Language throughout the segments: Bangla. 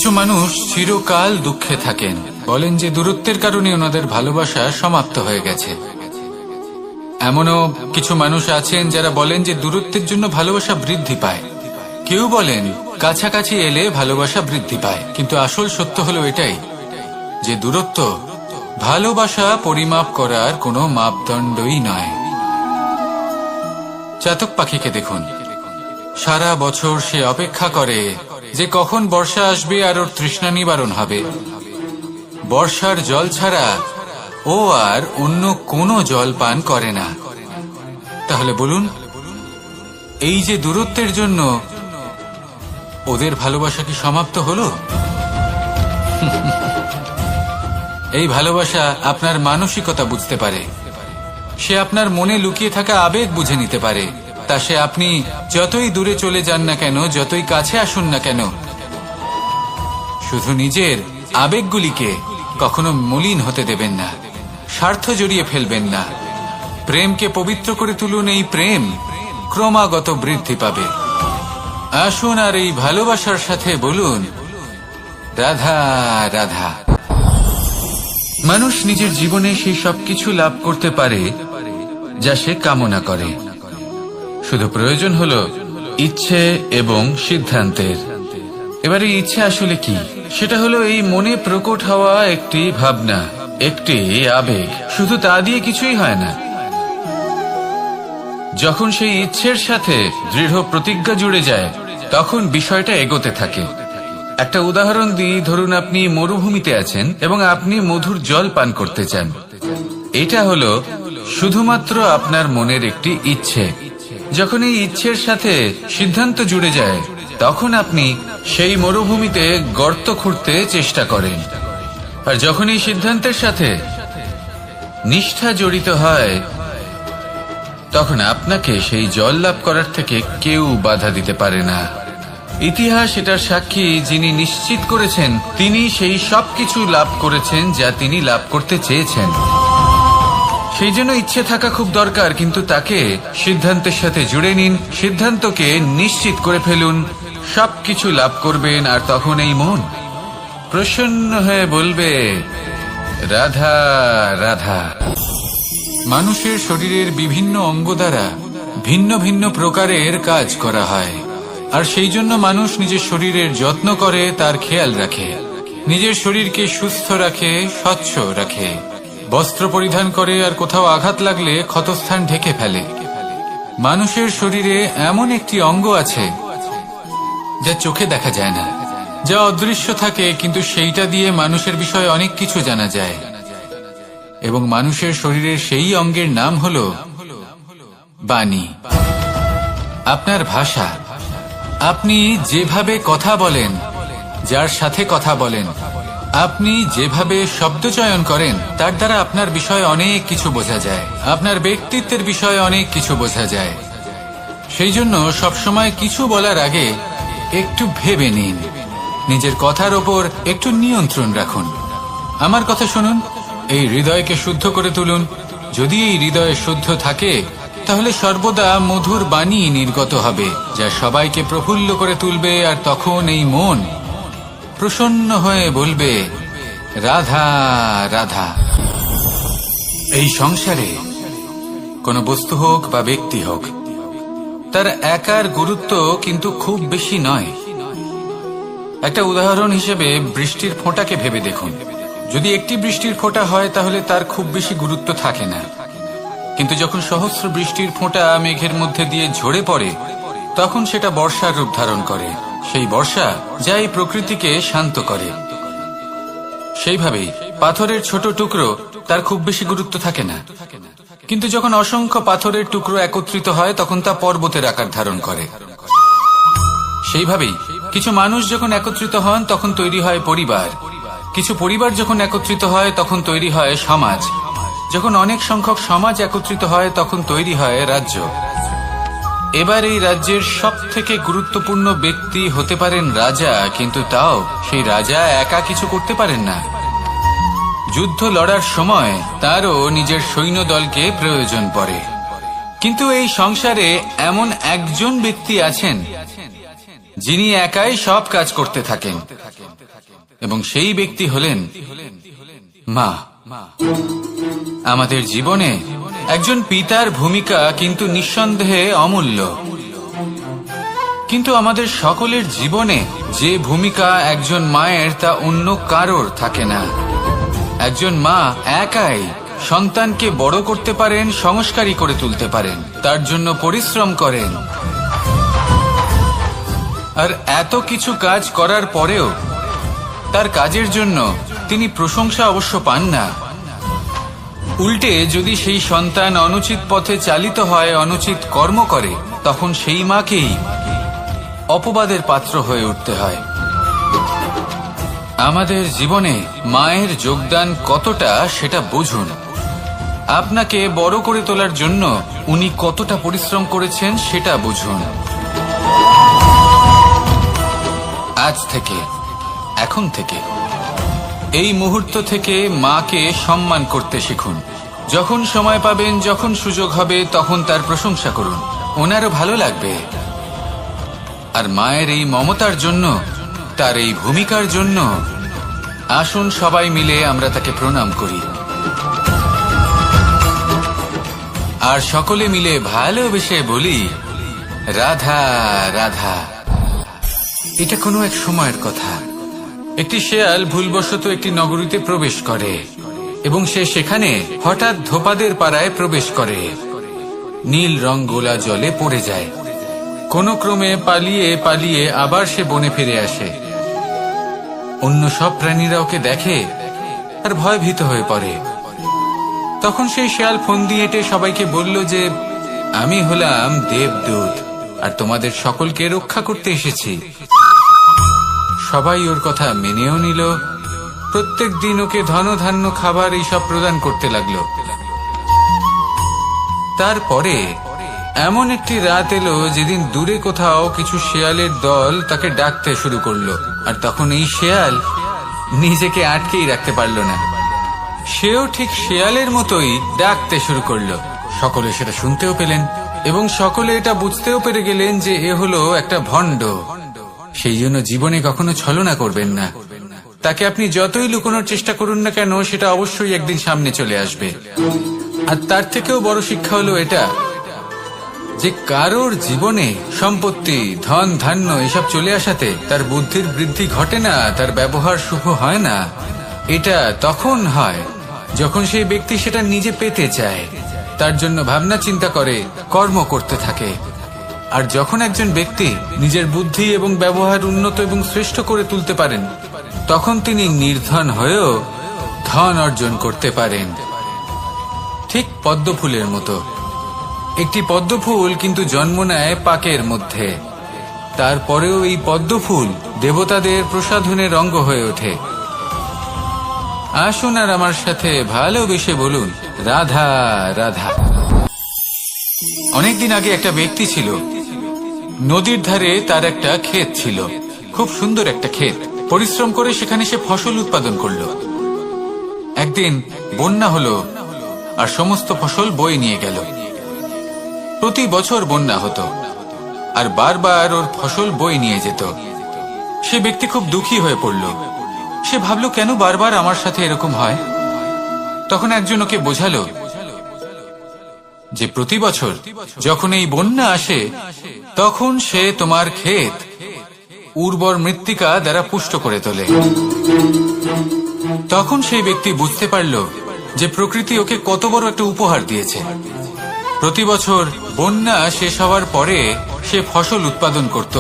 কিছু মানুষ চিরকাল দুঃখে থাকেন, বলেন যে দূরত্বের কারণে ওনাদের ভালোবাসা সমাপ্ত হয়ে গেছে। এমনও কিছু মানুষ আছেন যারা বলেন যে দূরত্বের জন্য ভালোবাসা বৃদ্ধি পায়। কেউ বলেন কাছাকাছি এলে ভালোবাসা বৃদ্ধি পায়, কিন্তু আসল সত্য হলো এটাই যে দূরত্ব ভালোবাসা পরিমাপ করার কোনো মাপদণ্ডই নয়। চাতক পাখিকে দেখুন, সারা বছর সে অপেক্ষা করে যে কখন বর্ষা আসবে আর ওর তৃষ্ণা নিবারণ হবে। বর্ষার জল ছাড়া ও আর অন্য কোনো জল পান করে না। তাহলে বলুন, এই যে দূরত্বের জন্য ওদের ভালোবাসা কি সমাপ্ত হলো? এই ভালোবাসা আপনার মানসিকতা বুঝতে পারে, সে আপনার মনে লুকিয়ে থাকা আবেগ বুঝে নিতে পারে। তা সে আপনি যতই দূরে চলে যান না কেন, যতই কাছে আসুন না কেন, শুধু নিজের আবেগগুলিকে কখনো মলিন হতে দেবেন না, স্বার্থ জড়িয়ে ফেলবেন না। প্রেমকে পবিত্র করে তুলুন, এই প্রেম ক্রমাগত বৃদ্ধি পাবে। আসুন আর এই ভালোবাসার সাথে বলুন, রাধা রাধা। মানুষ নিজের জীবনে সেই সবকিছু লাভ করতে পারে যা সে কামনা করে, শুধু প্রয়োজন হলো ইচ্ছে এবং সিদ্ধান্তের। এবারে ইচ্ছে আসলে কি? সেটা হলো এই মনে প্রকট হওয়া একটি ভাবনা, একটি আবেগ। শুধু তা দিয়ে কিছুই হয় না। যখন সেই ইচ্ছের সাথে দৃঢ় প্রতিজ্ঞা জুড়ে যায়, তখন বিষয়টা এগোতে থাকে। একটা উদাহরণ দিই, ধরুন আপনি মরুভূমিতে আছেন এবং আপনি মধুর জল পান করতে চান। এটা হলো শুধুমাত্র আপনার মনের একটি ইচ্ছে। যখন এই ইচ্ছের সাথে সিদ্ধান্ত জুড়ে যায়, তখন আপনি সেই মরুভূমিতে গর্ত খুঁড়তে চেষ্টা করেন। আর যখন এই সিদ্ধান্তের সাথে নিষ্ঠা জড়িত হয়, তখন আপনাকে সেই জল লাভ করার থেকে কেউ বাধা দিতে পারে না। ইতিহাস এটার সাক্ষী, যিনি নিশ্চিত করেছেন তিনি সেই সবকিছু লাভ করেছেন যা তিনি লাভ করতে চেয়েছেন। সেই জন্য ইচ্ছে থাকা খুব দরকার, কিন্তু তাকে সিদ্ধান্তের সাথে জুড়ে নিন, সিদ্ধান্তকে নিশ্চিত করে ফেলুন, সবকিছু লাভ করবেন। আর তখন এই মন প্রসন্ন হয়ে বলবে, রাধা রাধা। মানুষের শরীরের বিভিন্ন অঙ্গ দ্বারা ভিন্ন ভিন্ন প্রকারের কাজ করা হয়, আর সেই জন্য মানুষ নিজের শরীরের যত্ন করে, তার খেয়াল রাখে, নিজের শরীরকে সুস্থ রাখে, স্বচ্ছ রাখে, বস্ত্র পরিধান করে, আর কোথাও আঘাত লাগলে ক্ষতস্থান ঢেকে ফেলে। মানুষের শরীরে এমন একটি অঙ্গ আছে যা চোখে দেখা যায় না, যা অদৃশ্য থাকে, কিন্তু সেইটা দিয়ে মানুষের বিষয়ে অনেক কিছু জানা যায়। এবং মানুষের শরীরের সেই অঙ্গের নাম হলো বাণী, আপনার ভাষা। আপনি যেভাবে কথা বলেন, যার সাথে কথা বলেন, আপনি যেভাবে শব্দ চয়ন করেন, তার দ্বারা আপনার বিষয়ে অনেক কিছু বোঝা যায়, আপনার ব্যক্তিত্বের বিষয়ে অনেক কিছু বোঝা যায়। সেই জন্য সবসময় কিছু বলার আগে একটু ভেবে নিন, নিজের কথার ওপর একটু নিয়ন্ত্রণ রাখুন। আমার কথা শুনুন, এই হৃদয়কে শুদ্ধ করে তুলুন। যদি এই হৃদয় শুদ্ধ থাকে, তাহলে সর্বদা মধুর বাণী নির্গত হবে, যা সবাইকে প্রফুল্ল করে তুলবে। আর তখন এই মন প্রসন্ন হয়ে বলবে, রাধা রাধা। এই সংসারে কোনো বস্তু হোক বা ব্যক্তি হোক, তার একার গুরুত্ব কিন্তু খুব বেশি নয়। একটা উদাহরণ হিসেবে বৃষ্টির ফোঁটাকে ভেবে দেখুন। যদি একটি বৃষ্টির ফোঁটা হয়, তাহলে তার খুব বেশি গুরুত্ব থাকে না, কিন্তু যখন সহস্র বৃষ্টির ফোঁটা মেঘের মধ্যে দিয়ে ঝরে পড়ে, তখন সেটা বর্ষার রূপ ধারণ করে। সেই বর্ষা যা এই প্রকৃতিকে শান্ত করে। সেইভাবেই পাথরের ছোট টুকরো, তার খুব বেশি গুরুত্ব থাকে না, কিন্তু যখন অসংখ্য পাথরের টুকরো একত্রিত হয়, তখন তা পর্বতের আকার ধারণ করে। সেইভাবেই কিছু মানুষ যখন একত্রিত হন, তখন তৈরি হয় পরিবার। কিছু পরিবার যখন একত্রিত হয়, তখন তৈরি হয় সমাজ। যখন অনেক সংখ্যক সমাজ একত্রিত হয়, তখন তৈরি হয় রাজ্য। এবার এই রাজ্যের সব থেকে গুরুত্বপূর্ণ ব্যক্তি হতে পারেন রাজা, কিন্তু তাও সেই রাজা একা কিছু করতে পারেন না। যুদ্ধ লড়ার সময় তারও নিজের সৈন্যদলকে প্রয়োজন পড়ে। কিন্তু এই সংসারে এমন একজন ব্যক্তি আছেন যিনি একাই সব কাজ করতে থাকেন। এবং সেই ব্যক্তি হলেন মা। আমাদের জীবনে একজন পিতার ভূমিকা কিন্তু নিঃসন্দেহে অমূল্য, কিন্তু আমাদের সকলের জীবনে যে ভূমিকা একজন মায়ের তা অন্য কারোর থাকে না। একজন মা একাই সন্তানকে বড় করতে পারেন, সংস্কারী করে তুলতে পারেন, তার জন্য পরিশ্রম করেন। আর এত কিছু কাজ করার পরেও তার কাজের জন্য তিনি প্রশংসা অবশ্য পান না। উল্টে যদি সেই সন্তান অনুচিত পথে চালিত হয়, অনুচিত কর্ম করে, তখন সেই মাকেই অপবাদের পাত্র হয়ে উঠতে হয়। আমাদের জীবনে মায়ের যোগদান কতটা সেটা বুঝুন। আপনাকে বড় করে তোলার জন্য উনি কতটা পরিশ্রম করেছেন সেটা বুঝুন। আজ থেকে, এখন থেকে, এই মুহূর্ত থেকে মাকে সম্মান করতে শিখুন। যখন সময় পাবেন, যখন সুযোগ হবে, তখন তার প্রশংসা করুন, ওনারও ভালো লাগবে। আর মায়ের এই মমতার জন্য, তার এই ভূমিকার জন্য আসুন সবাই মিলে আমরা তাকে প্রণাম করি, আর সকলে মিলে ভালোবেসে বলি, রাধা রাধা। এটা কোনো এক সময়ের কথা। একটি শেয়াল ভুলবশত একটি নগরীতে প্রবেশ করে এবং সে সেখানে হঠাৎ ধোপাদের পাড়ায় প্রবেশ করে। নীল রং গোলা জলে পড়ে যায়। কোনো ক্রমে পালিয়ে পালিয়ে আবার সে বনে ফিরে আসে। অন্য সব প্রাণীরা ওকে দেখে আর ভয়ভীত হয়ে পড়ে। তখন সেই শেয়াল ফন্দি হেঁটে সবাইকে বলল যে, আমি হলাম দেবদূত আর তোমাদের সকলকে রক্ষা করতে এসেছি। সবাই ওর কথা মেনেও নিল। প্রত্যেক দিন ওকে ধনধান্য খাবার এইসব প্রদান করতে লাগলো। তারপরে এমন একটি রাত এলো যেদিন দূরে কোথাও কিছু শেয়ালের দল তাকে ডাকতে শুরু করলো। আর তখন এই শেয়াল নিজেকে আটকেই রাখতে পারল না। সেও ঠিক শেয়ালের মতোই ডাকতে শুরু করলো। সকলে সেটা শুনতেও পেলেন এবং সকলে এটা বুঝতেও পেরে গেলেন যে এ হলো একটা ভণ্ড। সেই জন্য জীবনে কখনো ছলনা করবেন না। তাকে আপনি যতই লুকোনোর চেষ্টা করুন না কেন, সেটা অবশ্যই একদিন সামনে চলে আসবে। আর তার থেকেও বড় শিক্ষা হলো এটা যে কারোর জীবনে সম্পত্তি, ধন ধান্য এসব চলে আসাতে তার বুদ্ধির বৃদ্ধি ঘটে না, তার ব্যবহার শুভ হয় না। এটা তখন হয় যখন সেই ব্যক্তি সেটা নিজে পেতে চায়, তার জন্য ভাবনা চিন্তা করে, কর্ম করতে থাকে। আর যখন একজন ব্যক্তি নিজের বুদ্ধি এবং ব্যবহার উন্নত এবং শ্রেষ্ঠ করে তুলতে পারেন, তখন তিনি নির্ধন হয়েও ধন অর্জন করতে পারেন। ঠিক পদ্ম ফুলের মতো। একটি পদ্ম ফুল কিন্তু জন্ম নেয় পাকের মধ্যে। তারপরেও এই পদ্ম ফুল দেবতাদের প্রসাধনের অঙ্গ হয়ে ওঠে। আসুন আর আমার সাথে ভালোবেসে বলুন, রাধা রাধা। অনেকদিন আগে একটা ব্যক্তি ছিল। নদীর ধারে তার একটা ক্ষেত ছিল, খুব সুন্দর একটা ক্ষেত। পরিশ্রম করে সেখানে সে ফসল উৎপাদন করলো। একদিন বন্যা হলো আর সমস্ত ফসল বয়ে নিয়ে গেল। প্রতি বছর বন্যা হতো আর বারবার ওর ফসল বয়ে নিয়ে যেত। সে ব্যক্তি খুব দুঃখী হয়ে পড়ল। সে ভাবল, কেন বারবার আমার সাথে এরকম হয়? তখন একজন ওকে বোঝালো যে প্রতি বছর যখন এই বন্যা আসে, তখন সে তোমার ক্ষেত উর্বর মৃত্তিকা দ্বারা পুষ্ট করে তোলে। তখন সেই ব্যক্তি বুঝতে পারল যে প্রকৃতি ওকে কত বড় একটা উপহার দিয়েছে। প্রতি বছর বন্যা শেষ হওয়ার পরে সে ফসল উৎপাদন করত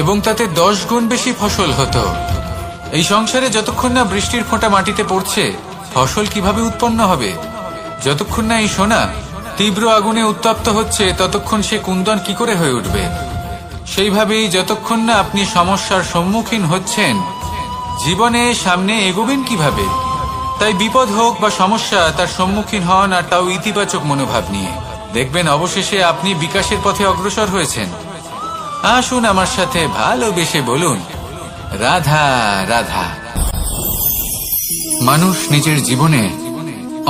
এবং তাতে 10 গুণ বেশি ফসল হতো। এই সংসারে যতক্ষণ না বৃষ্টির ফোঁটা মাটিতে পড়ছে, ফসল কিভাবে উৎপন্ন হবে? যতক্ষণ না এই সোনা তীব্র আগুনে উত্তপ্ত হচ্ছে, ততক্ষণ সে কুন্দন কি করে হয়ে উঠবে? সেইভাবেই যতক্ষণ না আপনি সমস্যার সম্মুখীন হচ্ছেন, জীবনে সামনে এগোবেন কিভাবে? তাই বিপদ হোক বা সমস্যা, তার সম্মুখীন হন, আর তাও ইতিবাচক মনোভাব নিয়ে। দেখবেন অবশেষে আপনি বিকাশের পথে অগ্রসর হয়েছেন। আসুন আমার সাথে ভালোবেসে বলুন, রাধা রাধা। মানুষ নিজের জীবনে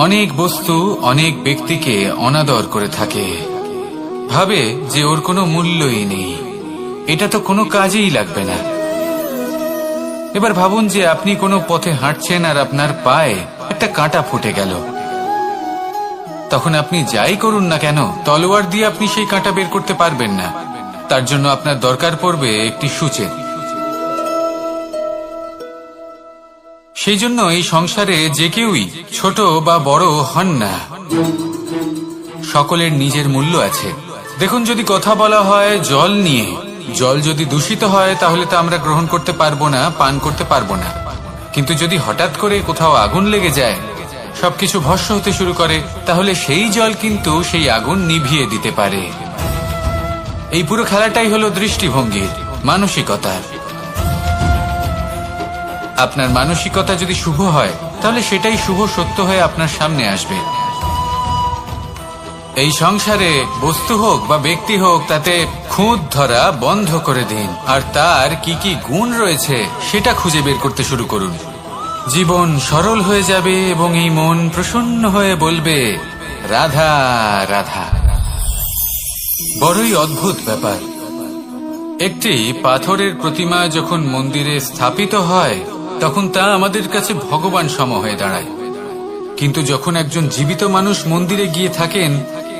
অনেক বস্তু, অনেক ব্যক্তিকে অনাদর করে থাকে। ভাবে যে ওর কোনো মূল্যই নেই, এটা তো কোনো কাজেই লাগবে না। এবার ভাবুন যে আপনি কোনো পথে হাঁটছেন আর আপনার পায়ে একটা কাঁটা ফুটে গেল। তখন আপনি যাই করুন না কেন, তলোয়ার দিয়ে আপনি সেই কাঁটা বের করতে পারবেন না। তার জন্য আপনার দরকার পড়বে একটি সূচের। সেই জন্য এই সংসারে যে কেউই ছোট বা বড় হন না, সকলের নিজের মূল্য আছে। দেখুন, যদি কথা বলা হয় জল নিয়ে, জল যদি দূষিত হয় তাহলে তা আমরা গ্রহণ করতে পারবো না, পান করতে পারবো না। কিন্তু যদি হঠাৎ করে কোথাও আগুন লেগে যায়, সবকিছু ভস্ম হতে শুরু করে, তাহলে সেই জল কিন্তু সেই আগুন নিভিয়ে দিতে পারে। এই পুরো খেলাটাই হলো দৃষ্টিভঙ্গির, মানসিকতার। আপনার মানসিকতা যদি শুভ হয় তাহলে সেটাই শুভ সত্য হয়ে আপনার সামনে আসবে। এই সংসারে বস্তু হোক বা ব্যক্তি হোক, তাতে খুঁত ধরা বন্ধ করে দিন, আর তার কি কি গুণ রয়েছে সেটা খুঁজে বের করতে শুরু করুন। জীবন সরল হয়ে যাবে এবং এই মন প্রসন্ন হয়ে বলবে, রাধা রাধা। বড়ই অদ্ভুত ব্যাপার। একটি পাথরের প্রতিমা যখন মন্দিরে স্থাপিত হয় তখন তা আমাদের কাছে ভগবান সম হয়ে দাঁড়ায়। কিন্তু যখন একজন জীবিত মানুষ মন্দিরে গিয়ে থাকেন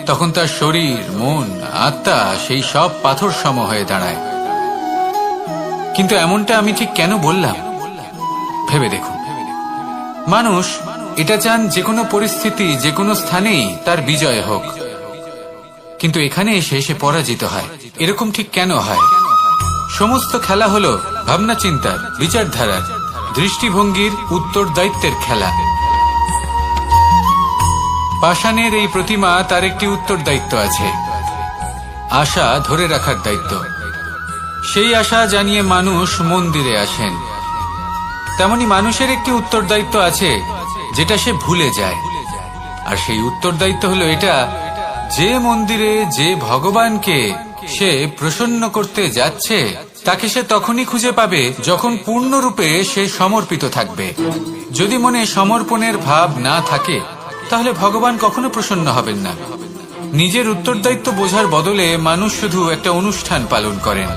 তখন তার শরীর, মন, আত্মা সেই সব পাথর সম হয়ে দাঁড়ায়। কিন্তু এমনটা আমি ঠিক কেন বললাম ভেবে দেখুন। মানুষ এটা চান যে কোনো পরিস্থিতি, যে কোনো স্থানেই তার বিজয় হোক, কিন্তু এখানে এসে সে পরাজিত হয়। এরকম ঠিক কেন হয়? সমস্ত খেলা হলো ভাবনা চিন্তার, বিচারধারার, দৃষ্টিভঙ্গির, উত্তরদায়িত্বের খেলা। পাষাণের এই প্রতিমা, তার একটি উত্তরদায়িত্ব আছে, আশা ধরে রাখার দায়িত্ব। সেই আশা জানিয়ে মানুষ মন্দিরে আসেন। তেমনি মানুষের একটি উত্তরদায়িত্ব আছে যেটা সে ভুলে যায়। আর সেই উত্তরদায়িত্ব হলো এটা, যে মন্দিরে যে ভগবানকে সে প্রসন্ন করতে যাচ্ছে তাকে সে তখনই খুঁজে পাবে যখন পূর্ণরূপে সে সমর্পিত থাকবে। যদি মনে সমর্পণের ভাব না থাকে তাহলে ভগবান কখনো প্রসন্ন হবেন না। নিজের উত্তরদায়িত্ব বোঝার বদলে মানুষ শুধু একটা অনুষ্ঠান পালন করেন।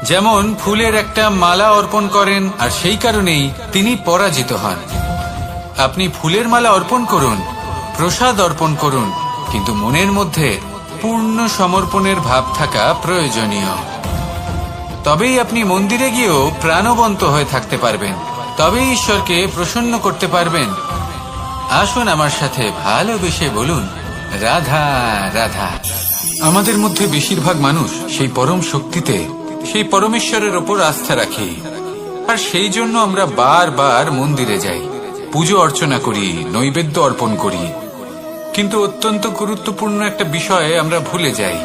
যেমন ফুলের একটা মালা অর্পণ করেন, আর সেই কারণেই তিনি পরাজিত হন। আপনি ফুলের মালা অর্পণ করুন, প্রসাদ অর্পণ করুন, কিন্তু মনের মধ্যে পূর্ণ সমর্পণের ভাব থাকা প্রয়োজনীয়। তবেই আপনি মন্দিরে গিয়েও প্রাণবন্ত হয়ে থাকতে পারবেন, তবেই ঈশ্বরকে প্রসন্ন করতে পারবেন। আসুন আমার সাথে ভালোবেসে বলুন, রাধা রাধা। আমাদের মধ্যে বেশিরভাগ মানুষ সেই পরম শক্তিতে, সেই পরমেশ্বরের ওপর আস্থা রাখি, আর সেই জন্য আমরা বারবার মন্দিরে যাই, পুজো অর্চনা করি, নৈবেদ্য অর্পণ করি। কিন্তু অত্যন্ত গুরুত্বপূর্ণ একটা বিষয়ে আমরা ভুলে যাই,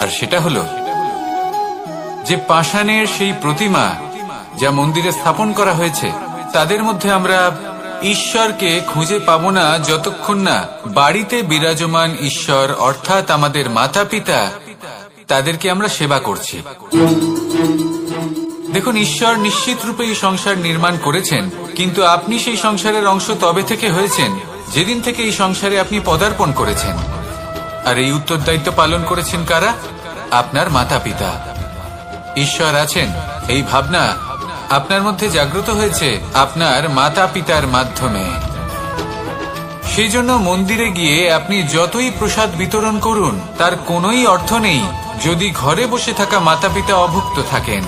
আর সেটা হলো যে পাষাণের সেই প্রতিমা যা মন্দিরে স্থাপন করা হয়েছে, তাদের মধ্যে আমরা ঈশ্বরকে খুঁজে পাবো না যতক্ষণ না বাড়িতে বিরাজমান ঈশ্বর, অর্থাৎ আমাদের মাতা পিতা, তাদেরকে আমরা সেবা করছি। দেখুন, ঈশ্বর নিশ্চিত রূপে এই সংসার নির্মাণ করেছেন, কিন্তু আপনি সেই সংসারের অংশ তবে থেকে হয়েছেন যেদিন থেকে এই সংসারে আপনি পদার্পণ করেছেন। আর এই উত্তরদায়িত্ব পালন করেছেন কারা? আপনার মাতা পিতা। ঈশ্বর আছেন, এই ভাবনা আপনার মধ্যে জাগ্রত হয়েছে আপনার মাতা পিতার মাধ্যমে। সেই জন্য মন্দিরে গিয়ে আপনি যতই প্রসাদ বিতরণ করুন তার কোনোই অর্থ নেই যদি ঘরে বসে থাকা মাতা পিতা অভুক্ত থাকেন।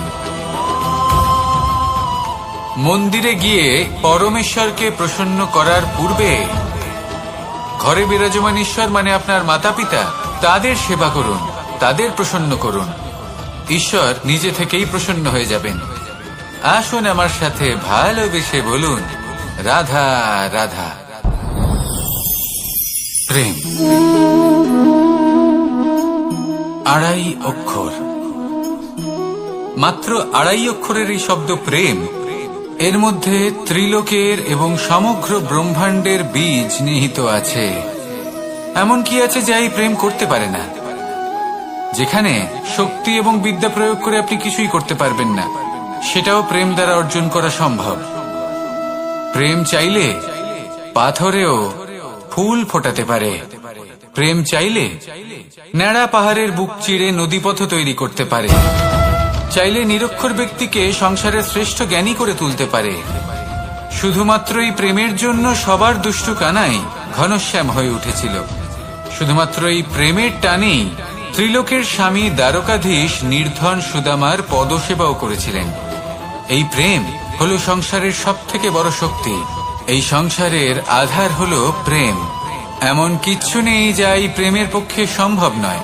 মন্দিরে গিয়ে পরমেশ্বরকে প্রসন্ন করার পূর্বে ঘরে বিরাজমান ঈশ্বর মানে আপনার মাতা পিতা, তাদের সেবা করুন, তাদের প্রসন্ন করুন। ঈশ্বর নিজে থেকেই প্রসন্ন হয়ে যাবেন। আসুন আমার সাথে ভালোবেসে বলুন, রাধা রাধা। প্রেম আড়াই অক্ষর, মাত্র আড়াই অক্ষরের এই শব্দ প্রেম, এর মধ্যে ত্রিলোকের এবং সমগ্র ব্রহ্মাণ্ডের বীজ নিহিত আছে। এমন কি আছে যা এই প্রেম করতে পারে না? যেখানে শক্তি এবং বিদ্যা প্রয়োগ করে আপনি কিছুই করতে পারবেন না, সেটাও প্রেম দ্বারা অর্জন করা সম্ভব। প্রেম চাইলে পাথরেও ফুল ফোটাতে পারে। প্রেম চাইলে ন্যাড়া পাহাড়ের বুক চিরে নদীপথ তৈরি করতে পারে। চাইলে নিরক্ষর ব্যক্তিকে সংসারের শ্রেষ্ঠ জ্ঞানী করে তুলতে পারে। শুধুমাত্র এই প্রেমের জন্য সবার দুষ্টু কানাই ঘনশ্যাম হয়ে উঠেছিল। শুধুমাত্র এই প্রেমের টানেই ত্রিলোকের স্বামী দ্বারকাধীশ নির্ধন সুদামার পদসেবাও করেছিলেন। এই প্রেম হলো সংসারের সবথেকে বড় শক্তি। এই সংসারের আধার হলো প্রেম। এমন কিচ্ছু নেই যা এই প্রেমের পক্ষে সম্ভব নয়।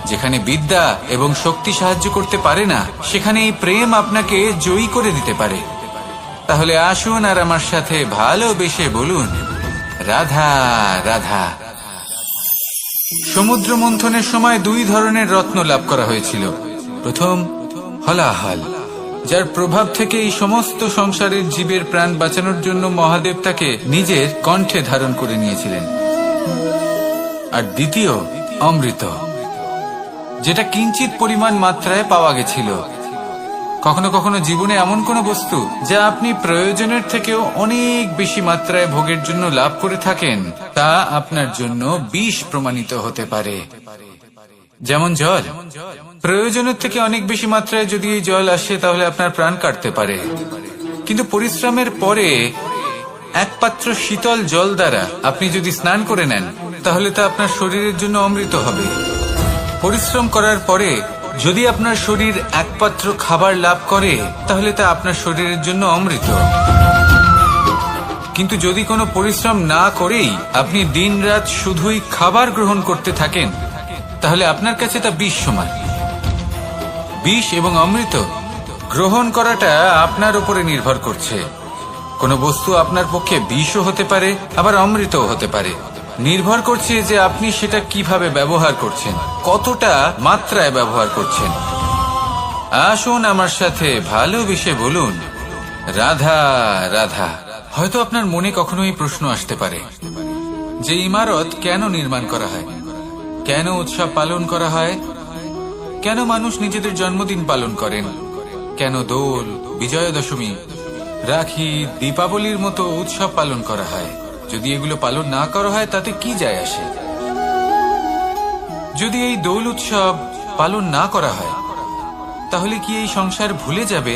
যেখানে বিদ্যা এবং শক্তি সাহায্য করতে পারে না, সেখানে এই প্রেম আপনাকে জয়ী করে দিতে পারে। তাহলে আসুন আর আমার সাথে ভালোবেসে বলুন, রাধা রাধা। সমুদ্র মন্থনের সময় দুই ধরনের রত্ন লাভ করা হয়েছিল। প্রথম হলাহল, যার প্রভাব থেকে এই সমস্ত সংসারের জীবের প্রাণ বাঁচানোর জন্য মহাদেব তাকে নিজের কণ্ঠে ধারণ করে নিয়েছিলেন। আর দ্বিতীয় অমৃত, যেটা কিঞ্চিত পরিমাণ মাত্রায় পাওয়া গেছিল। কখনো কখনো জীবনে এমন কোন বস্তু যা আপনি প্রয়োজনের থেকেও অনেক বেশি মাত্রায় ভোগের জন্য লাভ করে থাকেন, তা আপনার জন্য বিষ প্রমাণিত হতে পারে। যেমন জল, প্রয়োজনের থেকে অনেক বেশি মাত্রায় যদি এই জল আসে তাহলে আপনার প্রাণ কাটতে পারে। কিন্তু পরিশ্রমের পরে এক পাত্র শীতল জল দ্বারা আপনি যদি স্নান করে নেন, তাহলে তা আপনার শরীরের জন্য অমৃত হবে। পরিশ্রম করার পরে যদি আপনার শরীর এক পাত্র খাবার লাভ করে, তাহলে তা আপনার শরীরের জন্য অমৃত। কিন্তু যদি কোনো পরিশ্রম না করেই আপনি দিনরাত শুধুই খাবার গ্রহণ করতে থাকেন, তাহলে আপনার কাছে তা বিষ সমান। বিষ এবং অমৃত গ্রহণ করাটা আপনার উপরে নির্ভর করছে। কোনো বস্তু আপনার পক্ষে বিষও হতে পারে, আবার অমৃতও হতে পারে। নির্ভর করছে যে আপনি সেটা কিভাবে ব্যবহার করছেন, কতটা মাত্রায় ব্যবহার করছেন। আসুন আমার সাথে ভালোবেসে বলুন, রাধা রাধা। হয়তো আপনার মনে কখনো এই প্রশ্ন আসতে পারে যে ইমারত কেন নির্মাণ করা হয়, কেন উৎসব পালন করা হয়, কেন মানুষ নিজেদের জন্মদিন পালন করেন, কেন দোল, বিজয়া দশমী, রাখি, দীপাবলির মতো উৎসব পালন করা হয়। যদি এগুলো পালন না করা হয় তাতে কি যায় আসে? যদি এই দোল উৎসব পালন না করা হয়, তাহলে কি এই সংসার ভুলে যাবে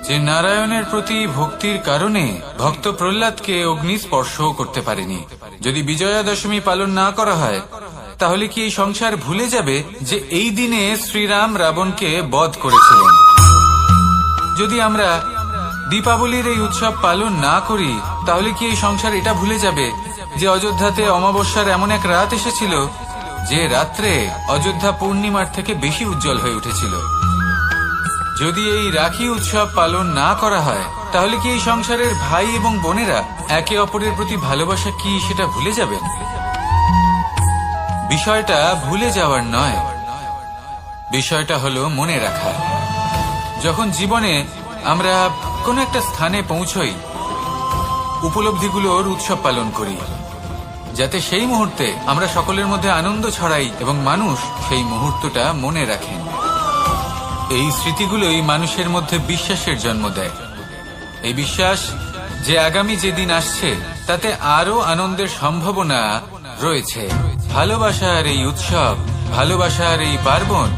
যে নারায়ণের প্রতি ভক্তির কারণে ভক্ত প্রহ্লাদকে অগ্নি স্পর্শও করতে পারেনি? যদি বিজয়া দশমী পালন না করা হয়, তাহলে কি এই সংসার ভুলে যাবে যে এই দিনে শ্রীরাম রাবণকে বধ করেছিলেন? যদি আমরা দীপাবলির এই উৎসব পালন না করি, তাহলে কি এই সংসার এটা ভুলে যাবে যে অযোধ্যাতে অমাবস্যার এমন এক রাত এসেছিল যে রাত্রে অযোধ্যা পূর্ণিমার থেকে বেশি উজ্জ্বল হয়ে উঠেছিল? যদি এই রাখি উৎসব পালন না করা হয়, তাহলে কি এই সংসারের ভাই এবং বোনেরা একে অপরের প্রতি ভালোবাসা কি সেটা ভুলে যাবেন? বিষয়টা ভুলে যাওয়ার নয়, বিষয়টা হলো মনে রাখা। যখন জীবনে আমরা কোন একটা স্থানে পৌঁছই, উপলব্ধিগুলোর উৎসব পালন করি, যাতে সেই মুহূর্তে আমরা সকলের মধ্যে আনন্দ ছড়াই এবং মানুষ সেই মুহূর্তটা মনে রাখেন। এই স্মৃতিগুলোই মানুষের মধ্যে বিশ্বাসের জন্ম দেয়। এই বিশ্বাস যে আগামী যেদিন আসছে তাতে আরো আনন্দের সম্ভাবনা রয়েছে। ভালোবাসার এই উৎসব, ভালোবাসার এই পার্বণ,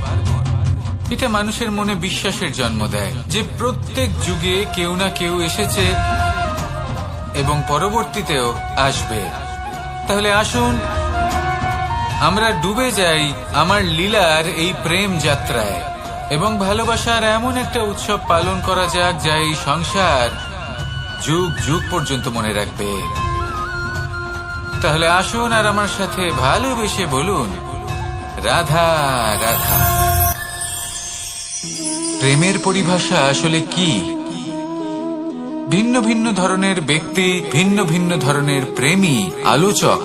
এটা মানুষের মনে বিশ্বাসের জন্ম দেয় যে প্রত্যেক যুগে কেউ না কেউ এসেছে এবং পরবর্তীতেও আসবে। তাহলে আসুন আমরা ডুবে যাই আমার লীলার এই প্রেম যাত্রায় এবং ভালোবাসার এমন একটা উৎসব পালন করা যাক যা এই সংসার যুগ যুগ পর্যন্ত মনে রাখবে। তাহলে আসুন আর আমার সাথে ভালোবেসে বলুন, রাধা রাধা। প্রেমের পরিভাষা আসলে কি? ভিন্ন ভিন্ন ধরনের ব্যক্তি, ভিন্ন ভিন্ন ধরনের প্রেমী আলোচক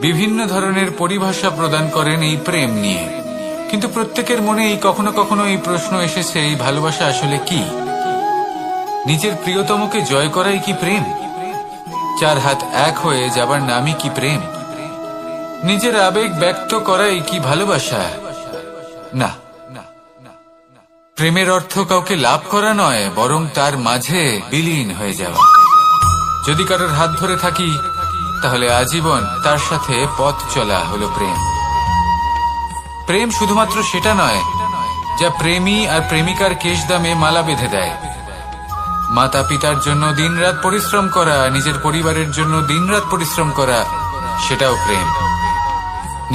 বিভিন্ন ধরনের পরিভাষা প্রদান করেন এই প্রেম নিয়ে। কিন্তু প্রত্যেকের মনেই কখনো কখনো এই প্রশ্ন এসেছে, এই ভালোবাসা আসলে কি? নিজের প্রিয়তমকে জয় করাই কি প্রেম? চার হাত এক হয়ে যাবার নামই কি প্রেম? নিজের আবেগ ব্যক্ত করাই কি ভালোবাসা? না, প্রেমের অর্থ কাউকে লাভ করা নয়, বরং তার মাঝে বিলীন হয়ে যাওয়া। যদি কারোর হাত ধরে থাকি, তাহলে আজীবন তার সাথে পথ চলা হলো প্রেম। প্রেম শুধুমাত্র সেটা নয় যা প্রেমী আর প্রেমিকার কেশদামে মালা বেঁধে দেয়। মাতা পিতার জন্য দিনরাত পরিশ্রম করা, নিজের পরিবারের জন্য দিনরাত পরিশ্রম করা, সেটাও প্রেম।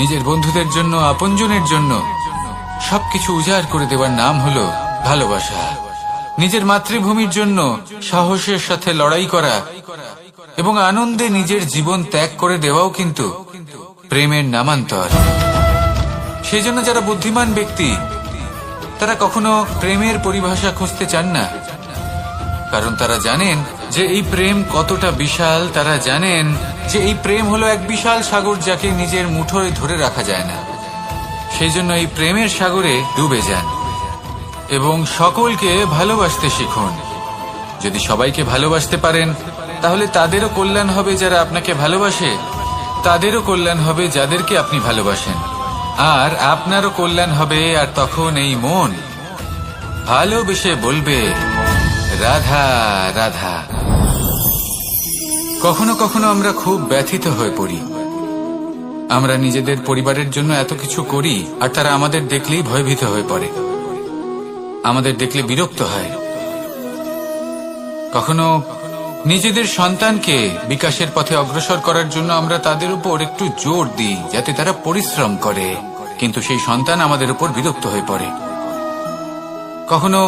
নিজের বন্ধুদের জন্য, আপনজনের জন্য সবকিছু উজাড় করে দেওয়ার নাম হলো ভালোবাসা। নিজের মাতৃভূমির জন্য সাহসের সাথে লড়াই করা এবং আনন্দে নিজের জীবন ত্যাগ করে দেওয়াও কিন্তু প্রেমের নামান্তর। সেই জন্য যারা বুদ্ধিমান ব্যক্তি তারা কখনো প্রেমের পরিভাষা খুঁজতে চান না, কারণ তারা জানেন যে এই প্রেম কতটা বিশাল। তারা জানেন যে এই প্রেম হলো এক বিশাল সাগর, যাকে নিজের মুঠোয় ধরে রাখা যায় না। সেই জন্য এই প্রেমের সাগরে ডুবে যান এবং সকলকে ভালোবাসতে শিখুন। যদি সবাইকে ভালোবাসতে পারেন তাহলে তাদেরও কল্যাণ হবে যারা আপনাকে ভালোবাসে, তাদেরও কল্যাণ হবে যাদেরকে আপনি ভালোবাসেন, আর আপনারও কল্যাণ হবে। আর তখন এই মন ভালোবেসে বলবে, রাধা রাধা। কখনো কখনো আমরা খুব ব্যথিত হয়ে পড়ি। আমরা নিজেদের পরিবারের জন্য এত কিছু করি আর তারা আমাদের দেখলেই ভয়ভীত হয়ে পড়ে, আমাদের দেখলে বিরক্ত হয়। কখনো নিজেদের সন্তানকে বিকাশের পথে অগ্রসর করার জন্য আমরা তাদের উপর একটু জোর দিই যাতে তারা পরিশ্রম করে, কিন্তু সেই সন্তান আমাদের উপর বিরক্ত হয়ে পড়ে। কখনো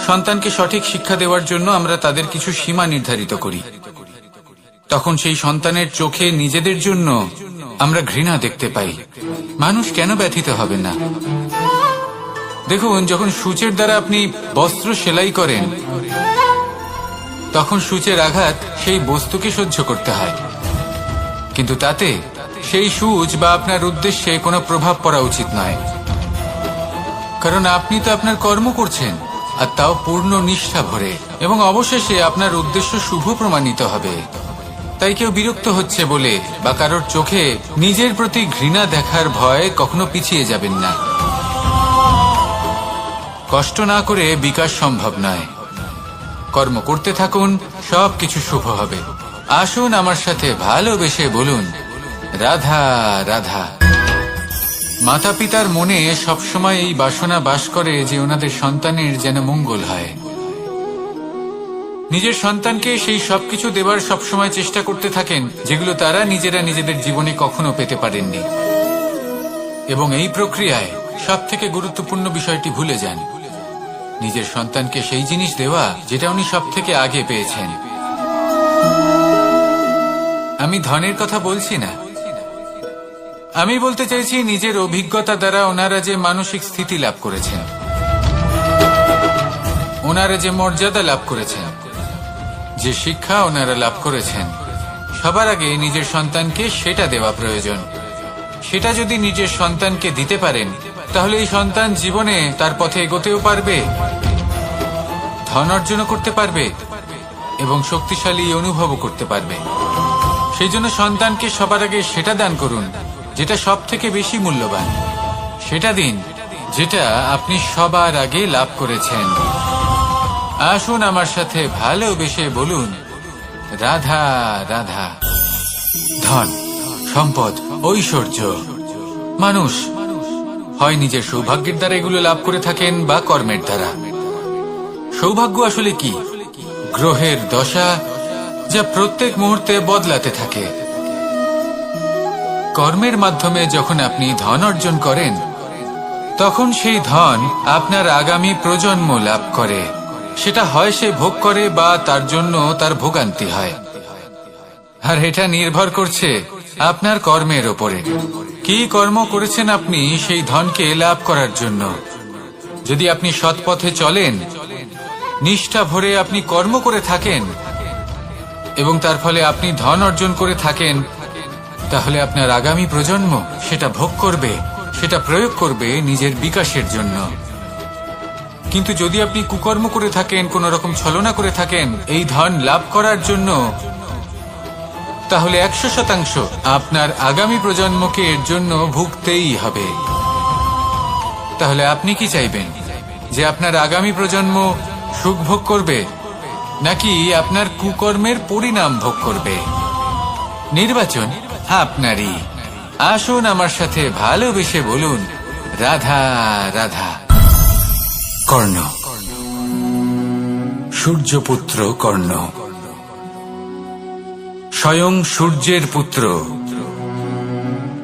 সন্তানকে সঠিক শিক্ষা দেওয়ার জন্য আমরা তাদের কিছু সীমা নির্ধারিত করি, তখন সেই সন্তানের চোখে নিজেদের জন্য আমরা ঘৃণা দেখতে পাই। মানুষ কেন ব্যথিত হবে না? দেখুন, যখন সূচের দ্বারা আপনি বস্ত্র সেলাই করেন তখন সূচের আঘাত সেই বস্তুকে সহ্য করতে হয়, কিন্তু তাতে সেই সূচ বা আপনার উদ্দেশ্যে কোনো প্রভাব পড়া উচিত নয়, কারণ আপনি তো আপনার কর্ম করছেন, আর তাও পূর্ণ নিষ্ঠা ভরে, এবং অবশেষে আপনার উদ্দেশ্য শুভ প্রমাণিত হবে। তাই কেউ বিরক্ত হচ্ছে বলে বা কারোর চোখে নিজের প্রতি ঘৃণা দেখার ভয় কখনো পিছিয়ে যাবেন না। কষ্ট না করে বিকাশ সম্ভব নয়। কর্ম করতে থাকুন, সবকিছু শুভ হবে। আসুন আমার সাথে ভালোবেসে বলুন, রাধা রাধা। মাতা পিতার মনে সবসময় এই বাসনা বাস করে যে ওনাদের সন্তানের যেন মঙ্গল হয়। নিজের সন্তানকে সেই সবকিছু দেবার সবসময় চেষ্টা করতে থাকেন যেগুলো তারা নিজেরা নিজেদের জীবনে কখনো পেতে পারেননি, এবং এই প্রক্রিয়ায় সব থেকে গুরুত্বপূর্ণ বিষয়টি ভুলে যান, নিজের সন্তানকে সেই জিনিস দেওয়া যেটা উনি সব থেকে আগে পেয়েছেন। আমি ধনের কথা বলছি না, আমি বলতে চাইছি নিজের অভিজ্ঞতা দ্বারা ওনারা যে মানসিক স্থিতি লাভ করেছেন, ওনারা যে মর্যাদা লাভ করেছেন, যে শিক্ষা ওনারা লাভ করেছেন, সবার আগে নিজের সন্তানকে সেটা দেওয়া প্রয়োজন। সেটা যদি নিজের সন্তানকে দিতে পারেন তাহলে এই সন্তান জীবনে তার পথে এগোতেও পারবে, ধন অর্জন করতে পারবে এবং শক্তিশালী অনুভবও করতে পারবে। সেই জন্য সন্তানকে সবার আগে সেটা দান করুন যেটা সব থেকে বেশি মূল্যবান। সেটা দিন যেটা আপনি সবার আগে লাভ করেছেন। আসুন আমার সাথে ভালোবেসে বলুন, রাধা রাধা। ধন, সম্পদ, ঐশ্বর্য, মানুষ হয় নিজের সৌভাগ্যের দ্বারা এগুলো লাভ করে থাকেন বা কর্মের দ্বারা। সৌভাগ্য আসলে কি? গ্রহের দশা যা প্রত্যেক মুহূর্তে বদলাতে থাকে। কর্মের মাধ্যমে যখন আপনি ধন অর্জন করেন তখন সেই ধন আপনার আগামী প্রজন্ম লাভ করে। সেটা হয় সে ভোগ করে বা তার জন্য তার ভোগান্তি হয়, আর এটা নির্ভর করছে আপনার কর্মের ওপরে। কি কর্ম করেছেন আপনি সেই ধনকে লাভ করার জন্য? যদি আপনি সৎ পথে চলেন, নিষ্ঠা ভরে আপনি কর্ম করে থাকেন এবং তার ফলে আপনি ধন অর্জন করে থাকেন, তাহলে আপনার আগামী প্রজন্ম সেটা ভোগ করবে, সেটা প্রয়োগ করবে নিজের বিকাশের জন্য। কিন্তু যদি আপনি কুকর্ম করে থাকেন, কোন রকম ছলনা করে থাকেন এই ধন লাভ করার জন্য, তাহলে 100% আপনার আগামী প্রজন্মকে এর জন্য ভুগতেই হবে। তাহলে আপনি কি চাইবেন? যে আপনার আগামী প্রজন্ম সুখ ভোগ করবে নাকি আপনার কুকর্মের পরিণাম ভোগ করবে? নির্বাচন আপনারই। আসুন আমার সাথে ভালোবেসে বলুন, রাধা রাধা। কর্ণ, সূর্যপুত্র কর্ণ, স্বয়ং সূর্যের পুত্র,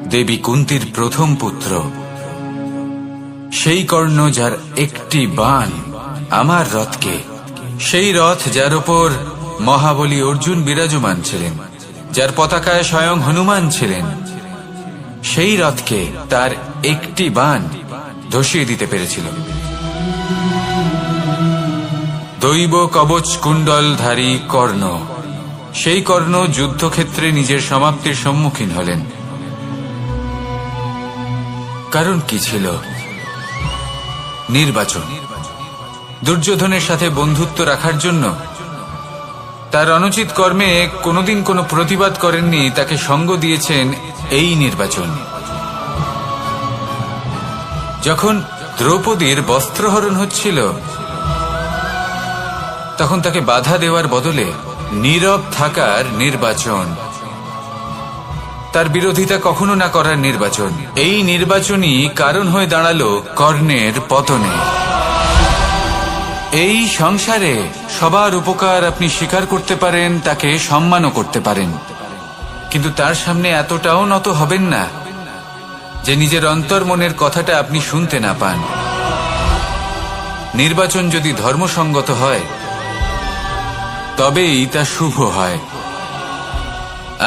দেবী কুন্তির প্রথম পুত্র। সেই কর্ণ যার একটি বাণ আমার রথকে, সেই রথ যার ওপর মহাবলী অর্জুন বিরাজমান ছিলেন, যার পতাকায় স্বয়ং হনুমান ছিলেন, সেই রথকে তার একটি বাণ ধসিয়ে দিতে পেরেছিল। দৈব কবচ কুণ্ডলধারী কর্ণ, সেই কর্ণ যুদ্ধক্ষেত্রে নিজের সমাপ্তির সম্মুখীন হলেন। কারণ কি ছিল? নির্বাচন। দুর্যোধনের সাথে বন্ধুত্ব রাখার জন্য তার অনুচিত কর্মে কোনোদিন কোনো প্রতিবাদ করেননি, তাকে সঙ্গ দিয়েছেন এই নির্বাচন। যখন দ্রৌপদীর বস্ত্রহরণ হচ্ছিল, তখন তাকে বাধা দেওয়ার বদলে নীরব থাকার নির্বাচন, তার বিরোধিতা কখনো না করার নির্বাচন, এই নির্বাচনই কারণ হয়ে দাঁড়ালো কর্ণের পতনে। এই সংসারে সবার উপকার আপনি স্বীকার করতে পারেন, তাকে সম্মানও করতে পারেন, কিন্তু তার সামনে এতটাও নত হবেন না যে নিজের অন্তর্মনের কথাটা আপনি শুনতে না পান। নির্বাচন যদি ধর্মসঙ্গত হয় তবেই তা শুভ হয়।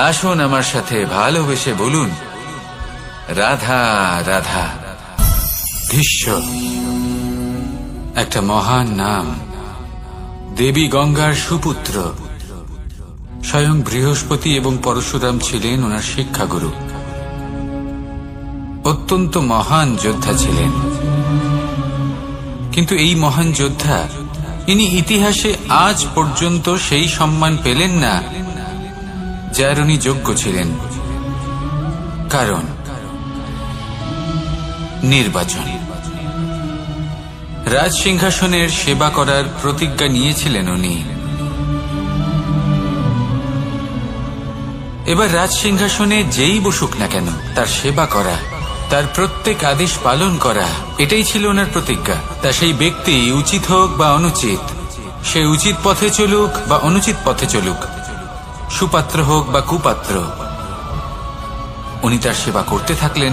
আসুন আমার সাথে ভালোবেসে বলুন, রাধা রাধা। ভীষ্ম একটা মহান নাম, দেবী গঙ্গার সুপুত্র। স্বয়ং বৃহস্পতি এবং পরশুরাম ছিলেন ওনার শিক্ষাগুরু। অত্যন্ত মহান যোদ্ধা ছিলেন, কিন্তু এই মহান যোদ্ধা ইনি ইতিহাসে আজ পর্যন্ত সেই সম্মান পেলেন না যার উনি যোগ্য ছিলেন। কারণ নির্বাচন। রাজ সিংহাসনের সেবা করার প্রতিজ্ঞা নিয়েছিলেন উনি। এবার রাজ সিংহাসনে যেই বসুক না কেন তার সেবা করা, তার প্রত্যেক আদেশ পালন করা, এটাই ছিল ওনার প্রতিজ্ঞা। তা সেই ব্যক্তি উচিত হোক বা অনুচিত, সে উচিত পথে চলুক বা অনুচিত পথে চলুক, সুপাত্র হোক বা কুপাত্র, উনি তার সেবা করতে থাকলেন,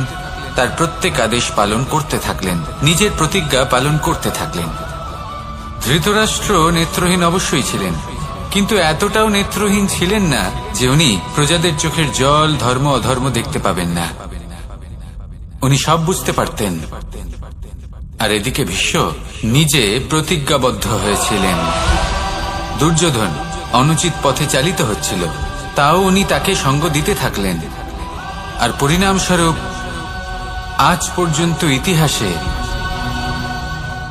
তার প্রত্যেক আদেশ পালন করতে থাকলেন, নিজের প্রতিজ্ঞা পালন করতে থাকলেন। ধৃতরাষ্ট্র নেত্রহীন অবশ্যই ছিলেন, কিন্তু এতটাও নেত্রহীন ছিলেন না যে উনি প্রজাদের চোখের জল, ধর্ম অধর্ম দেখতে পাবেন না। উনি সব বুঝতে পারতেন। আর এদিকে ভীষ্ম নিজে প্রতিজ্ঞাবদ্ধ হয়েছিলেন। দুর্যোধন অনুচিত পথে চালিত হচ্ছিল, তাও উনি তাকে সঙ্গ দিতে থাকলেন। আর পরিণামস্বরূপ আজ পর্যন্ত ইতিহাসে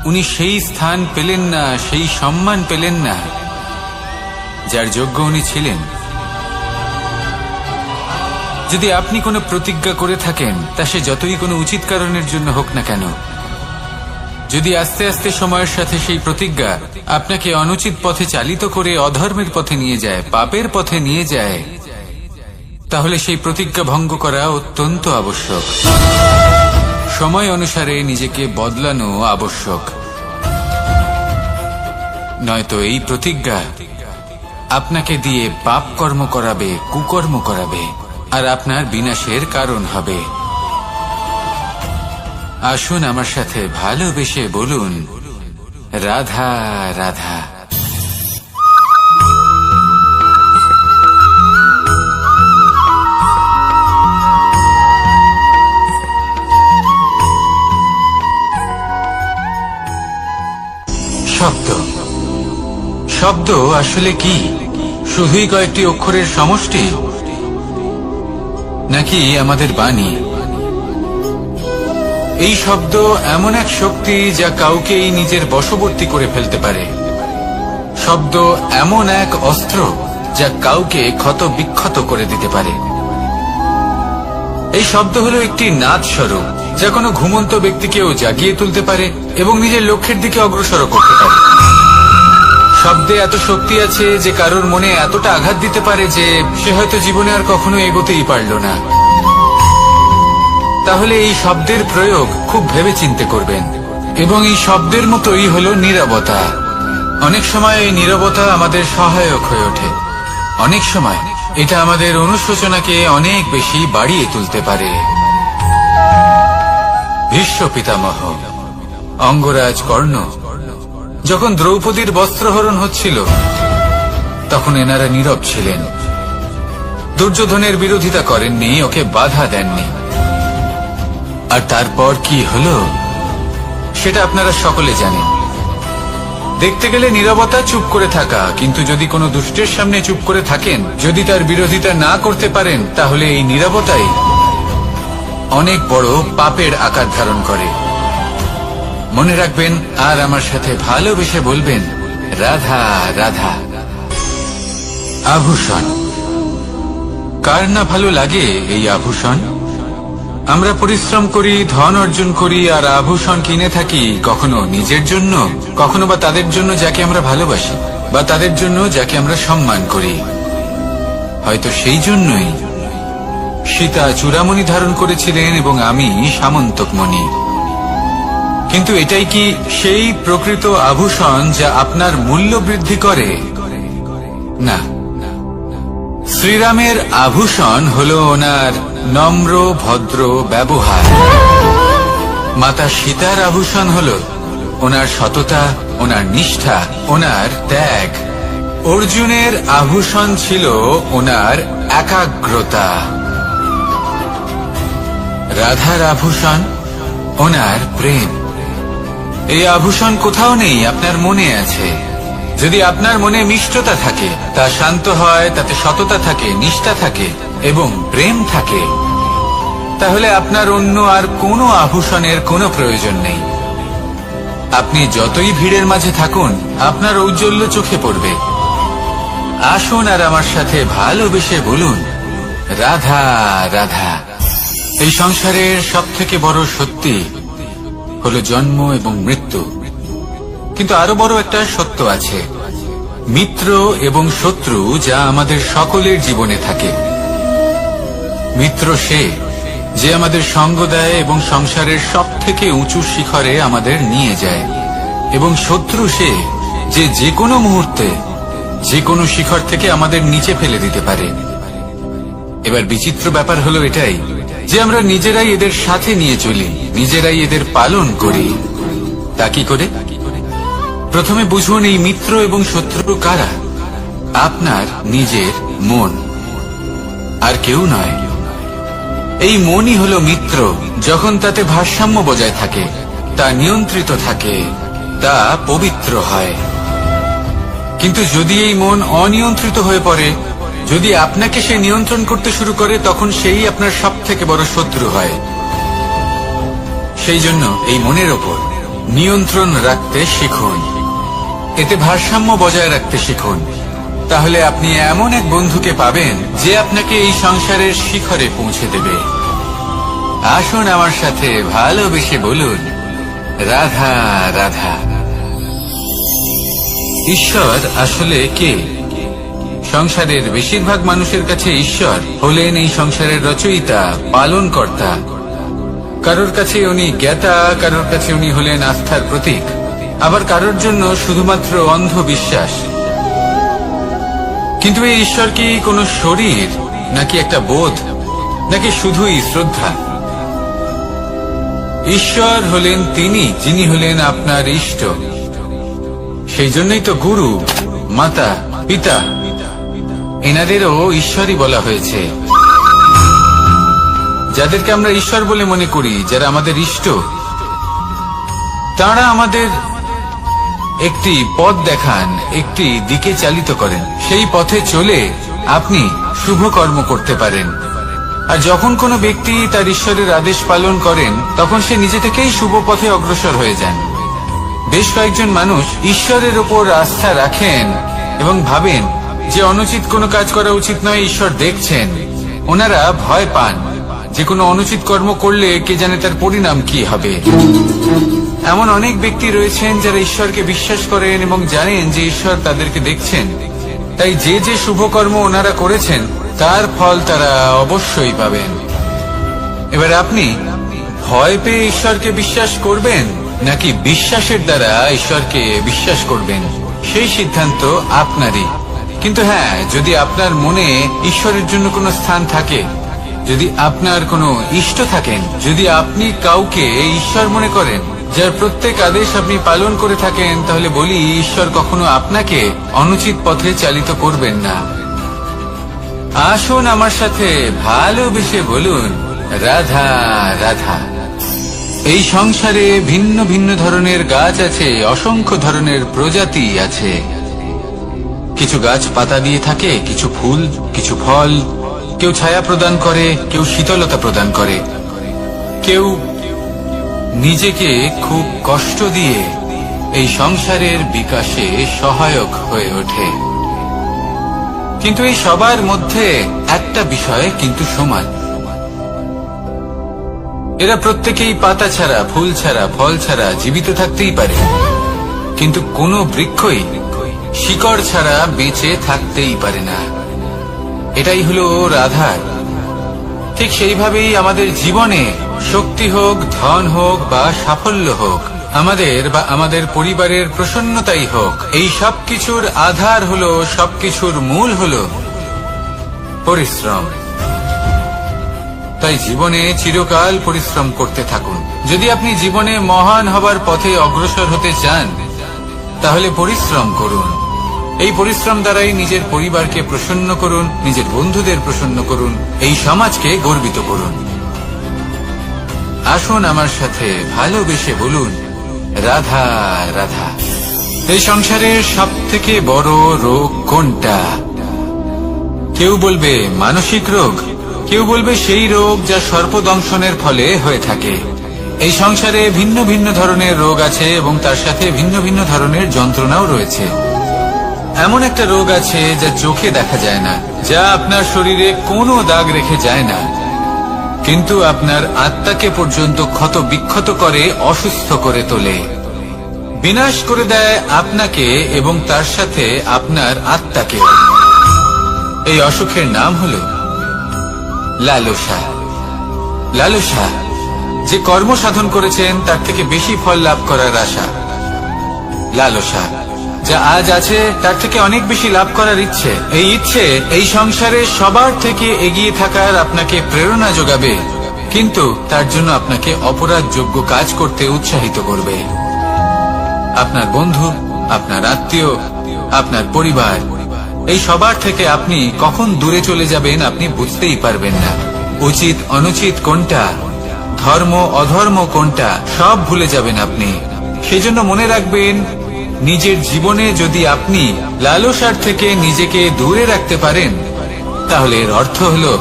উনি সেই স্থান পেলেন না, সেই সম্মান পেলেন না যার যোগ্য উনি ছিলেন। যদি আপনি কোনো প্রতিজ্ঞা করে থাকেন, তা সে যতই কোনো উচিত কারণের জন্য হোক না কেন, যদি আস্তে আস্তে সময়ের সাথে সেই প্রতিজ্ঞা আপনাকে অনুচিত পথে চালিত করে অধর্মের পথে নিয়ে যায়, পাপের পথে নিয়ে যায়, তাহলে সেই প্রতিজ্ঞা ভঙ্গ করা অত্যন্ত আবশ্যক। সময় অনুসারে নিজেকে বদলানো আবশ্যক, নয়তো এই প্রতিজ্ঞা আপনাকে দিয়ে পাপ কর্ম করাবে, কুকর্ম করাবে, আর আপনার বিনাশের কারণ হবে। আসুন আমার সাথে ভালোবেসে বলুন, রাধা রাধা। শব্দ। শব্দ আসলে কি? শুধুই কয়েকটি অক্ষরের সমষ্টি, নাকি আমাদের বাণী? এই শব্দ এমন এক শক্তি যা কাউকেই নিজের বশবর্তী করে ফেলতে পারে। শব্দ এমন এক অস্ত্র যা কাউকে ক্ষত বিক্ষত করে দিতে পারে। এই শব্দ হলো একটি নাদ স্বরূপ যা কোনো ঘুমন্ত ব্যক্তিকেও জাগিয়ে তুলতে পারে এবং নিজের লক্ষ্যের দিকে অগ্রসর করতে পারে। শব্দে এত শক্তি আছে যে কারোর মনে এতটা আঘাত দিতে পারে যে সে হয়তো জীবনে আর কখনো এগোতেই পারল না। তাহলে এই শব্দের প্রয়োগ খুব ভেবে চিন্তে করবেন। এবং এই শব্দের মতোই হলো নীরবতা। অনেক সময় এই নীরবতা আমাদের সহায়ক হয়ে ওঠে, অনেক সময় এটা আমাদের অনুশোচনাকে অনেক বেশি বাড়িয়ে তুলতে পারে। ভীষ্ম পিতামহ, অঙ্গরাজ কর্ণ যখন দ্রৌপদীর বস্ত্রহরণ হচ্ছিল তখন এনারা নীরব ছিলেন, দুর্যোধনের বিরোধিতা করেননি, ওকে বাধা দেননি। আর তারপর কি হলো সেটা আপনারা সকলে জানেন। দেখতে গেলে নীরবতা চুপ করে থাকা, কিন্তু যদি কোনো দুষ্টের সামনে চুপ করে থাকেন, যদি তার বিরোধিতা না করতে পারেন, তাহলে এই নীরবতাই অনেক বড় পাপের আকার ধারণ করে। মনে রাখবেন আর আমার সাথে ভালোবেসে বলবেন, রাধা রাধা। আভূষণ, কার না ভালো লাগে এই আভূষণ? আমরা পরিশ্রম করি, ধন অর্জন করি, আর আভূষণ কিনে থাকি, কখনো নিজের জন্য, কখনো বা তাদের জন্য যাকে আমরা ভালোবাসি, বা তাদের জন্য যাকে আমরা সম্মান করি। হয়তো সেই জন্যই সীতা চূড়ামণি ধারণ করেছিলেন এবং আমি সামন্তকমণি। কিন্তু এটাই কি সেই প্রকৃত আভূষণ যা আপনার মূল্য বৃদ্ধি করে? না। শ্রীরামের আভূষণ হলো ওনার নম্র ভদ্র ব্যবহার। মাতা সীতার আভূষণ হলো ওনার সততা, ওনার নিষ্ঠা, ওনার ত্যাগ। অর্জুনের আভূষণ ছিল ওনার একাগ্রতা। রাধার আভূষণ ওনার প্রেম। এই আভূষণ কোথাও নেই, আপনার মনে আছে। যদি আপনার মনে মিষ্টতা থাকে, তা শান্ত হয়, তাতে সততা থাকে, নিষ্ঠা থাকে এবং প্রেম থাকে, তাহলে আপনার অন্য আর কোনো আভূষণের কোনো প্রয়োজন নেই। আপনি যতই ভিড়ের মাঝে থাকুন, আপনার ঔজ্জ্বল্য চোখে পড়বে। আসুন আর আমার সাথে ভালোবেসে বলুন, রাধা রাধা। এই সংসারের সবথেকে বড় সত্যি হলো জন্ম এবং মৃত্যু, কিন্তু আরো বড় একটা সত্য আছে, মিত্র এবং শত্রু, যা আমাদের সকলের জীবনে থাকে। মিত্র সে যে আমাদের সঙ্গ দেয় এবং সংসারের সবথেকে উঁচু শিখরে আমাদের নিয়ে যায়, এবং শত্রু সে যে যে কোনো মুহূর্তে যে কোনো শিখর থেকে আমাদের নিচে ফেলে দিতে পারে। এবার বিচিত্র ব্যাপার হলো এটাই যে আমরা নিজেরাই এদের সাথে নিয়ে চলি, নিজেরাই এদের পালন করি। তা কি করে? প্রথমে বুঝুন এই মিত্র এবং শত্রু কারা। আপনার নিজের মন, আর কেউ নয়। এই মনই হলো মিত্র যখন তাতে ভারসাম্য বজায় থাকে, তা নিয়ন্ত্রিত থাকে, তা পবিত্র হয়। কিন্তু যদি এই মন অনিয়ন্ত্রিত হয়ে পড়ে, যদি আপনাকে সে নিয়ন্ত্রণ করতে শুরু করে, তখন সেই আপনার সবথেকে বড় শত্রু হয়। সেই জন্য এই মনের ওপর নিয়ন্ত্রণ রাখতে শিখুন, এতে ভারসাম্য বজায় রাখতে শিখুন। তাহলে আপনি এমন এক বন্ধুকে পাবেন যে আপনাকে এই সংসারের শিখরে পৌঁছে দেবে। আসুন আমার সাথে ভালোবেসে বলুন, রাধা রাধা। ঈশ্বর আসলে কে? সংসারের বেশিরভাগ মানুষের কাছে ঈশ্বর হলেন এই সংসারের রচয়িতা, পালনকর্তা। কারোর কাছে উনি জ্ঞাতা, কারোর কাছে উনি হলেন আস্থার প্রতীক, আবার কারোর জন্য শুধুমাত্র অন্ধবিশ্বাস। কিন্তু এই ঈশ্বর কি কোনো শরীর, নাকি একটা বোধ, নাকি শুধুই শ্রদ্ধা? ঈশ্বর হলেন তিনি যিনি হলেন আপনার ইষ্ট। সেই জন্যই তো গুরু, মাতা, পিতা এনাদেরও ঈশ্বরই বলা হয়েছে। যাদেরকে আমরা ঈশ্বর বলে মনে করি, যারা আমাদের ইষ্ট, তারা আমাদের একটি পথ দেখান, একটি দিকে চালিত করেন। সেই পথে চলে আপনি শুভ কর্ম করতে পারেন। আর যখন কোনো ব্যক্তি তার ঈশ্বরের আদেশ পালন করেন, তখন সে নিজে থেকেই শুভ পথে অগ্রসর হয়ে যান। বেশ কয়েকজন মানুষ ঈশ্বরের ওপর আস্থা রাখেন এবং ভাবেন যে অনুচিত কোনো কাজ করা উচিত নয়, ঈশ্বর দেখছেন। ওনারা ভয় পান যে কোনো অনুচিত কর্ম করলে কে জানে তার পরিণাম কি হবে। এমন অনেক ব্যক্তি রয়েছেন যারা ঈশ্বরকে বিশ্বাস করেন এবং জানেন যে ঈশ্বর তাদেরকে দেখছেন, তাই যে যে শুভ কর্ম ওনারা করেছেন তার ফল তারা অবশ্যই পাবেন। এবার আপনি ভয় পেয়ে ঈশ্বরকে বিশ্বাস করবেন, নাকি বিশ্বাসের দ্বারা ঈশ্বরকে বিশ্বাস করবেন, সেই সিদ্ধান্ত আপনারই। কিন্তু হ্যাঁ, যদি আপনার মনে ঈশ্বরের জন্য কোনো স্থান থাকে, যদি আপনার কোনো ইষ্ট থাকেন, যদি আপনি কাউকে ঈশ্বর মনে করেন, যার প্রত্যেক আদেশ আপনি পালন করে থাকেন, তাহলে বলি ঈশ্বর কখনো আপনাকে অনুচিত পথে চালিত করবেন না। আসুন আমার সাথে ভালোবেসে বলুন, রাধা রাধা। এই সংসারে ভিন্ন ভিন্ন ধরনের গাছ আছে, অসংখ্য ধরনের প্রজাতি আছে। কিছু গাছ পাতা দিয়ে থাকে, কিছু ফুল, কিছু ফল। কেউ ছায়া প্রদান করে, কেউ শীতলতা প্রদান করে, কেউ নিজেকে খুব কষ্ট দিয়ে এই সংসারের বিকাশে সহায়ক হয়ে ওঠে। কিন্তু এই সবার মধ্যে একটা বিষয় কিন্তু সমান, এরা প্রত্যেকেই পাতা ছাড়া, ফুল ছাড়া, ফল ছাড়া জীবিত থাকতেই পারে, কিন্তু কোনো বৃক্ষই শিকড় ছাড়া বেঁচে থাকতেই পারে না। এটাই হলো রাধার। ঠিক সেইভাবেই আমাদের জীবনে শক্তি হোক, ধন হোক বা সাফল্য হোক, আমাদের বা আমাদের পরিবারের প্রসন্নতাই হোক, এই সবকিছুর আধার হলো, সবকিছুর মূল হলো পরিশ্রম। তাই জীবনে চিরকাল পরিশ্রম করতে থাকুন। যদি আপনি জীবনে মহান হবার পথে অগ্রসর হতে চান, তাহলে পরিশ্রম করুন। এই পরিশ্রম দ্বারাই নিজের পরিবারকে প্রসন্ন করুন, নিজের বন্ধুদের প্রসন্ন করুন, এই সমাজকে গর্বিত করুন। আসুন আমার সাথে ভালোবেসে বলুন, রাধা রাধা। এই সংসারের সব থেকে বড় রোগ কোনটা? কেউ বলবে মানসিক রোগ, কেউ বলবে সেই রোগ যা সর্পদংশনের ফলে হয়ে থাকে। এই সংসারে ভিন্ন ভিন্ন ধরনের রোগ আছে এবং তার সাথে ভিন্ন ভিন্ন ধরনের যন্ত্রণাও রয়েছে। এমন একটা রোগ আছে যা চোখে দেখা যায় না, যা আপনার শরীরে কোনো দাগ রেখে যায় না, কিন্তু আপনার আত্মাকে পর্যন্ত ক্ষত বিক্ষত করে, অসুস্থ করে তোলে, বিনাশ করে দেয় আপনাকে এবং তার সাথে আপনার আত্মাকে। এই অসুখের নাম হলো লালসা। লালসা, যে কর্ম সাধন করেছেন তার থেকে বেশি ফল লাভ করার আশা। লালসা, যা আজ আছে তার থেকে অনেক বেশি লাভ করার ইচ্ছে। এই ইচ্ছে এই সংসারে সবার থেকে এগিয়ে থাকার আপনাকে প্রেরণা যোগাবে, কিন্তু তার জন্য আপনাকে অপরাধযোগ্য কাজ করতে উৎসাহিত করবে। আপনার বন্ধু, আপনার আত্মীয়, আপনার পরিবার, এই সবার থেকে আপনি কখন দূরে চলে যাবেন আপনি বুঝতেই পারবেন না। উচিত অনুচিত কোনটা, ধর্ম অধর্ম কোনটা, সব ভুলে যাবেন আপনি। সেজন্য মনে রাখবেন, নিজের জীবনে যদি আপনি লালসার থেকে নিজেকে দূরে রাখতে পারেন, তাহলে এর অর্থ হলো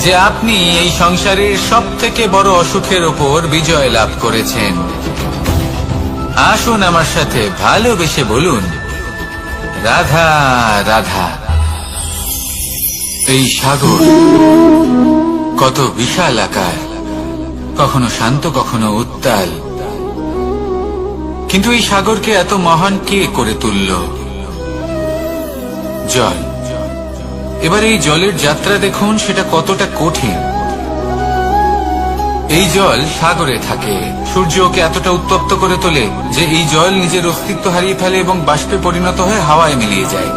যে আপনি এই সংসারের সব থেকে বড় অসুখের ওপর বিজয় লাভ করেছেন। আসুন আমার সাথে ভালোবেসে বলুন, রাধা রাধা। এই সাগর কত বিশাল আকার, কখনো শান্ত কখনো উত্তাল, কিন্তু এই সাগরকে এত মহান কে করে তুলল? জল। এবার এই জলের যাত্রা দেখুন, সেটা কতটা কঠিন। এই জল সাগরে থাকে, সূর্য ওকে এতটা উত্তপ্ত করে তোলে যে এই জল নিজের অস্তিত্ব হারিয়ে ফেলে এবং বাষ্পে পরিণত হয়ে হাওয়ায় মিলিয়ে যায়।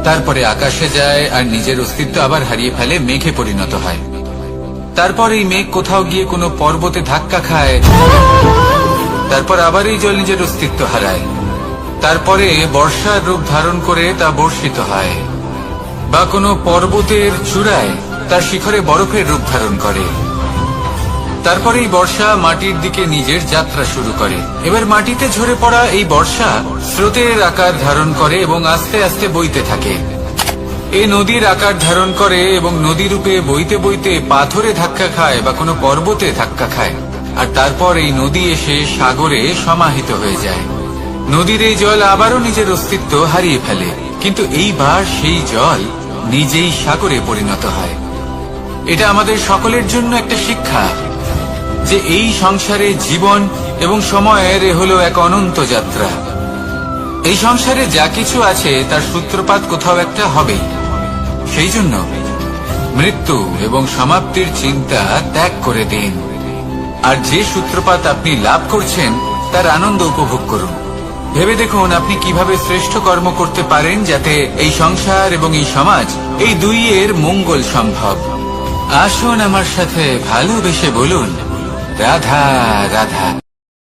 তারপরে আকাশে যায় আর নিজের অস্তিত্ব আবার হারিয়ে ফেলে, মেঘে পরিণত হয়। তারপর এই মেঘ কোথাও গিয়ে কোনো পর্বতে ধাক্কা খায়, তারপর আবার এই জল নিজের অস্তিত্ব হারায়। তারপরে বর্ষার রূপ ধারণ করে তা বর্ষিত হয়, বা কোনো পর্বতের চূড়ায় তার শিখরে বরফের রূপ ধারণ করে। তারপরে এই বর্ষা মাটির দিকে নিজের যাত্রা শুরু করে। এবার মাটিতে ঝরে পড়া এই বর্ষা স্রোতের আকার ধারণ করে এবং আস্তে আস্তে বইতে থাকে। এই নদীর আকার ধারণ করে এবং নদী রূপে বইতে বইতে পাথরে ধাক্কা খায় বা কোনো পর্বতে ধাক্কা খায়, আর তারপর এই নদী এসে সাগরে সমাহিত হয়ে যায়। নদীর এই জল আবারও নিজের অস্তিত্ব হারিয়ে ফেলে, কিন্তু এইবার সেই জল নিজেই সাগরে পরিণত হয়। এটা আমাদের সকলের জন্য একটা শিক্ষা যে এই সংসারে জীবন এবং সময়ের হলো এক অনন্ত যাত্রা। এই সংসারে যা কিছু আছে তার সূত্রপাত কোথাও একটা হবেই। সেই জন্য মৃত্যু এবং সমাপ্তির চিন্তা ত্যাগ করে দিন। আর যে সূত্রপাত আপনি লাভ করছেন তার আনন্দ উপভোগ করুন। ভেবে দেখুন আপনি কিভাবে শ্রেষ্ঠ কর্ম করতে পারেন যাতে এই সংসার এবং এই সমাজ এই দুইয়ের মঙ্গল সম্ভব। আসুন আমার সাথে ভালোবেসে বলুন রাধা রাধা।